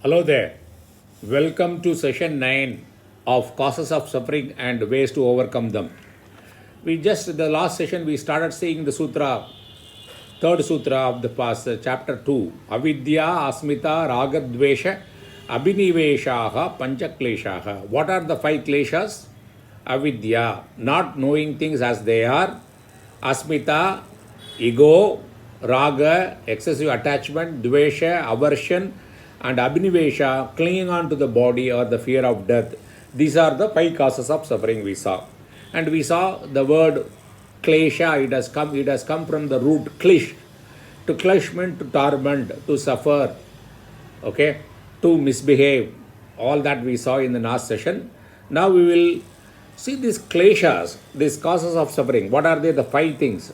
Hello there. Welcome to session 9 of causes of suffering and ways to overcome them. The last session, we started seeing the sutra, third sutra of the past, chapter 2. Avidya, Asmita, Ragadvesha, Abhiniveshaha, Panchakleshaha. What are the five kleshas? Avidya, not knowing things as they are. Asmita, ego. Raga, excessive attachment. Dvesha, aversion. And Abhinivesha, clinging on to the body or the fear of death. These are the five causes of suffering we saw. And we saw the word klesha, it has come from the root klish. To klish meant to torment, to suffer, okay, to misbehave. All that we saw in the last session. Now we will see these kleshas, these causes of suffering. What are they? The five things.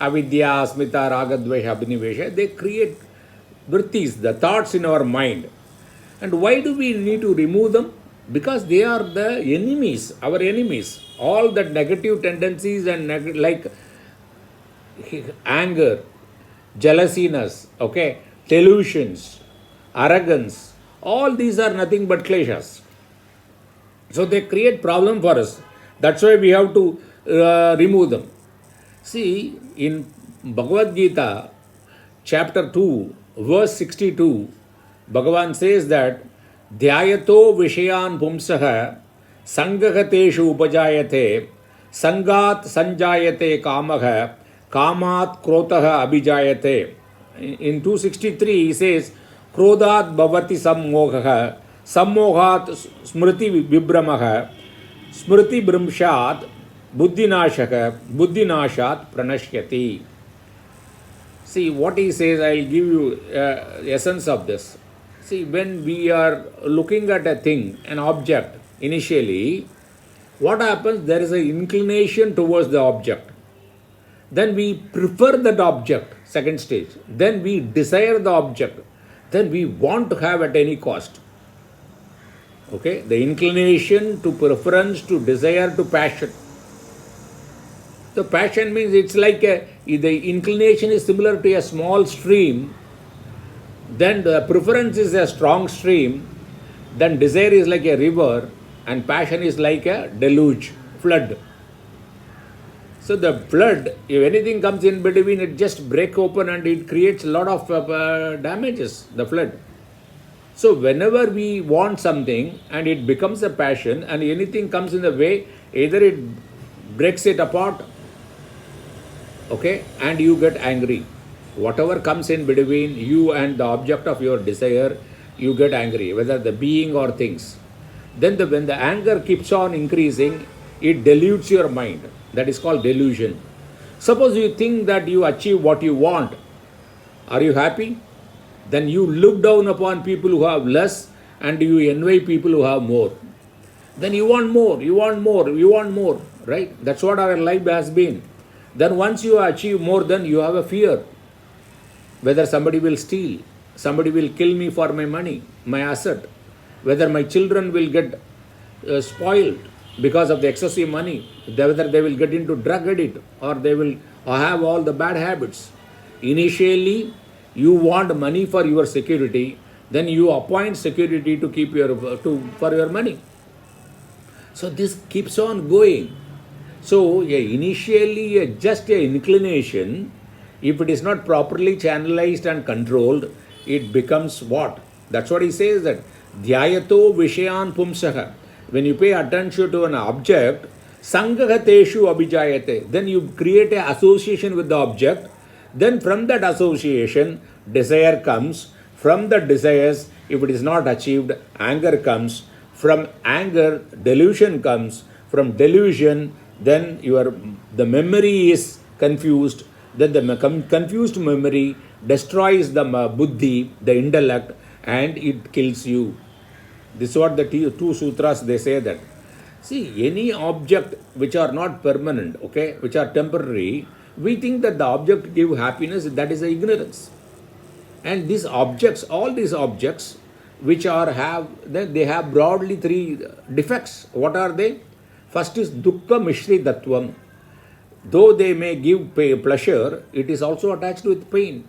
Avidya, Asmita, Ragadvesha, Abhinivesha. They create vrittis, the thoughts in our mind. And why do we need to remove them? Because they are the enemies, our enemies. All the negative tendencies and like anger, jealousiness, okay, delusions, arrogance, all these are nothing but kleshas. So they create problem for us. That's why we have to remove them. See, in Bhagavad Gita, chapter 2, verse 62, Bhagavan says that Dhyayato Vishayan Pumsaha Sangahateshu Upajayate Sangat Sanjayate Kamaha Kamat Krotaha Abhijayate. In 263 he says Krodat Bhavati Sammohaha Sammohat Smriti Vibhramaha Smriti Brimshat Buddhinashaka Buddhinashat Pranashyati. See what he says, I will give you essence of this. See, when we are looking at a thing, an object, initially, what happens? There is an inclination towards the object. Then we prefer that object, second stage. Then we desire the object. Then we want to have at any cost. Okay? The inclination to preference, to desire, to passion. The passion means it's like the inclination is similar to a small stream, then the preference is a strong stream, then desire is like a river, and passion is like a deluge, flood. So the flood, if anything comes in between, it just breaks open and it creates a lot of damages, the flood. So whenever we want something and it becomes a passion and anything comes in the way, either it breaks it apart, okay, and you get angry. Whatever comes in between you and the object of your desire, you get angry, whether the being or things. Then when the anger keeps on increasing, it dilutes your mind. That is called delusion. Suppose you think that you achieve what you want. Are you happy? Then you look down upon people who have less and you envy people who have more. Then you want more, you want more, you want more, right? That's what our life has been. Then once you achieve more, then you have a fear. Whether somebody will steal, somebody will kill me for my money, my asset. Whether my children will get spoiled because of the excessive money. Whether they will get into drug addict or they will have all the bad habits. Initially, you want money for your security, then you appoint security to keep for your money. So this keeps on going. So initially just an inclination, if it is not properly channelized and controlled, it becomes what? That's what he says, that Dhyayato Vishayan Pumsaha. When you pay attention to an object, Sangahateshu Abhijayate. Then you create an association with the object. Then from that association, desire comes. From the desires, if it is not achieved, anger comes. From anger, delusion comes. From delusion, then the memory is confused. Then the confused memory destroys the buddhi, the intellect, and it kills you. This is what the two sutras, they say that. See, any object which are not permanent, okay, which are temporary, we think that the object give happiness, that is ignorance. And these objects, all these objects, which they have broadly three defects. What are they? First is dukkha mishri tattvam. Though they may give pleasure, it is also attached with pain.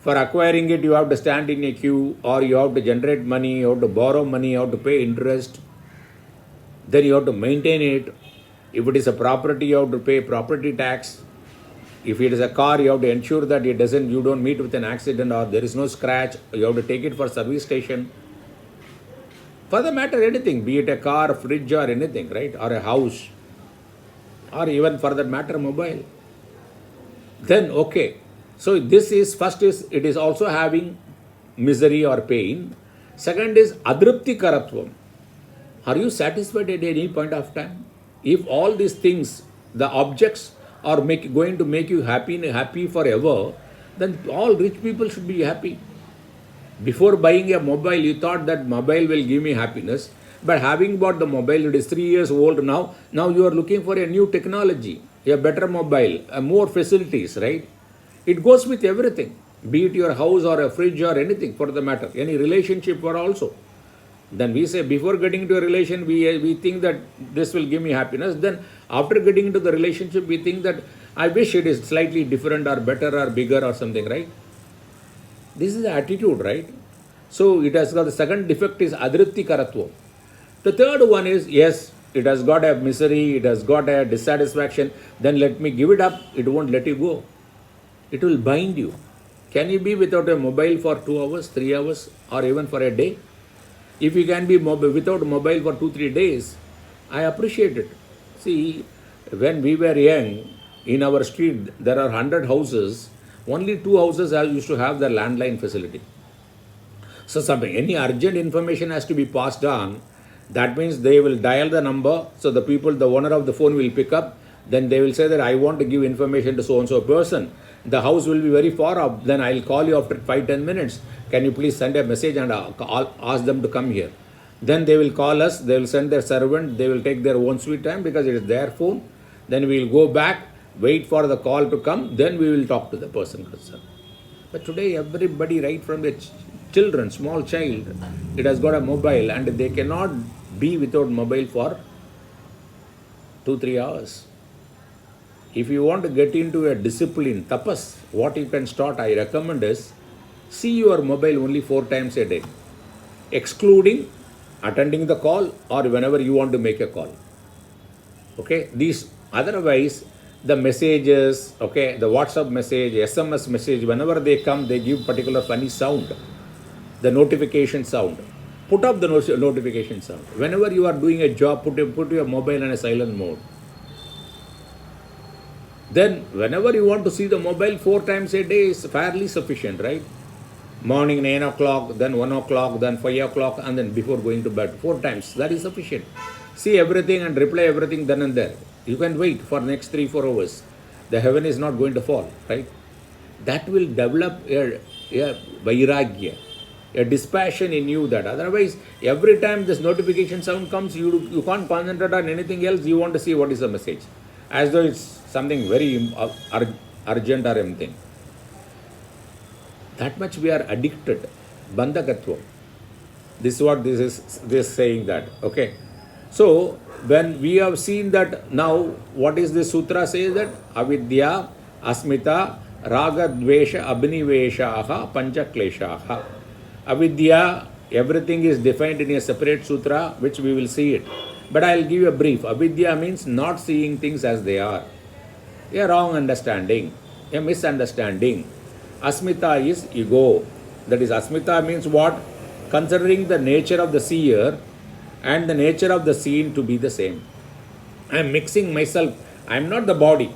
For acquiring it, you have to stand in a queue, or you have to generate money, you have to borrow money, you have to pay interest. Then you have to maintain it. If it is a property, you have to pay property tax. If it is a car, you have to ensure that you don't meet with an accident or there is no scratch. You have to take it for service station. For the matter, anything, be it a car, fridge, or anything, right? Or a house, or even for that matter, mobile. Then okay. So this is first is it is also having misery or pain. Second is adripti karatvam. Are you satisfied at any point of time? If all these things, the objects are going to make you happy forever, then all rich people should be happy. Before buying a mobile, you thought that mobile will give me happiness. But having bought the mobile, it is 3 years old now. Now you are looking for a new technology, a better mobile, more facilities, right? It goes with everything, be it your house or a fridge or anything for the matter, any relationship or also. Then we say before getting into a relation, we think that this will give me happiness. Then after getting into the relationship, we think that I wish it is slightly different or better or bigger or something, right? This is the attitude, right? So it has got the second defect is adripti karatva. The third one is yes, it has got a misery, it has got a dissatisfaction. Then let me give it up. It won't let you go. It will bind you. Can you be without a mobile for 2 hours, 3 hours, or even for a day? If you can be without mobile for 2-3 days, I appreciate it. See, when we were young, in our street, there are 100 houses. Only 2 houses used to have the landline facility. So any urgent information has to be passed on. That means they will dial the number. So the owner of the phone will pick up. Then they will say that I want to give information to so-and-so person. The house will be very far up. Then I'll call you after 5-10 minutes. Can you please send a message and ask them to come here? Then they will call us. They will send their servant. They will take their own sweet time because it is their phone. Then we will go back, wait for the call to come. Then we will talk to the person concerned. But today everybody, right from the children, small child, it has got a mobile and they cannot be without mobile for 2-3 hours. If you want to get into a discipline, tapas, what you can start, I recommend is, see your mobile only 4 times a day, excluding attending the call or whenever you want to make a call. Okay, these otherwise, the messages, okay, the WhatsApp message, SMS message, whenever they come, they give particular funny sound, the notification sound. Put up the notification sound. Whenever you are doing a job, put your mobile in a silent mode. Then whenever you want to see the mobile 4 times a day is fairly sufficient, right? Morning 9 o'clock, then 1 o'clock, then 5 o'clock, and then before going to bed 4 times. That is sufficient. See everything and reply everything then and there. You can wait for next 3-4 hours. The heaven is not going to fall, right? That will develop a vairagya, a dispassion in you that otherwise every time this notification sound comes, you can't concentrate on anything else. You want to see what is the message. As though it's something very urgent or anything. That much we are addicted. Bandhakatva. This is what this is saying that. Okay. So when we have seen that now, what is this sutra says that? Avidya, asmita, raga, dvesha, abhiniveshaha, pancha kleshaha. Avidya, everything is defined in a separate sutra, which we will see it. But I will give you a brief. Avidya means not seeing things as they are. A wrong understanding, a misunderstanding. Asmita is ego. That is, asmita means what? Considering the nature of the seer and the nature of the seen to be the same. I am mixing myself. I am not the body.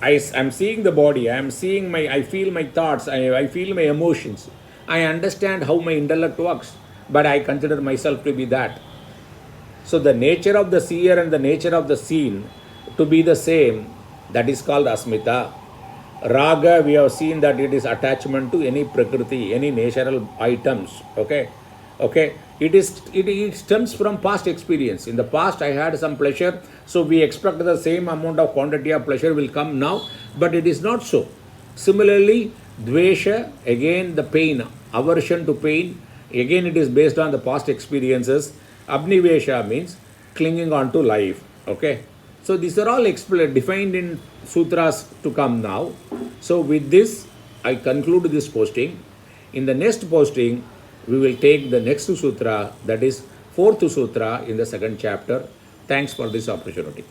I am seeing the body. I feel my thoughts. I feel my emotions. I understand how my intellect works. But I consider myself to be that. So the nature of the seer and the nature of the seen to be the same, that is called asmita. Raga, we have seen that it is attachment to any prakriti, any natural items. Okay. It stems from past experience. In the past, I had some pleasure, so we expect the same amount of quantity of pleasure will come now, but it is not so. Similarly, dvesha, again the pain, aversion to pain, again it is based on the past experiences. Abnivesha means clinging on to life. Okay. So these are all defined in sutras to come now. So with this, I conclude this posting. In the next posting, we will take the next sutra, that is fourth sutra in the second chapter. Thanks for this opportunity.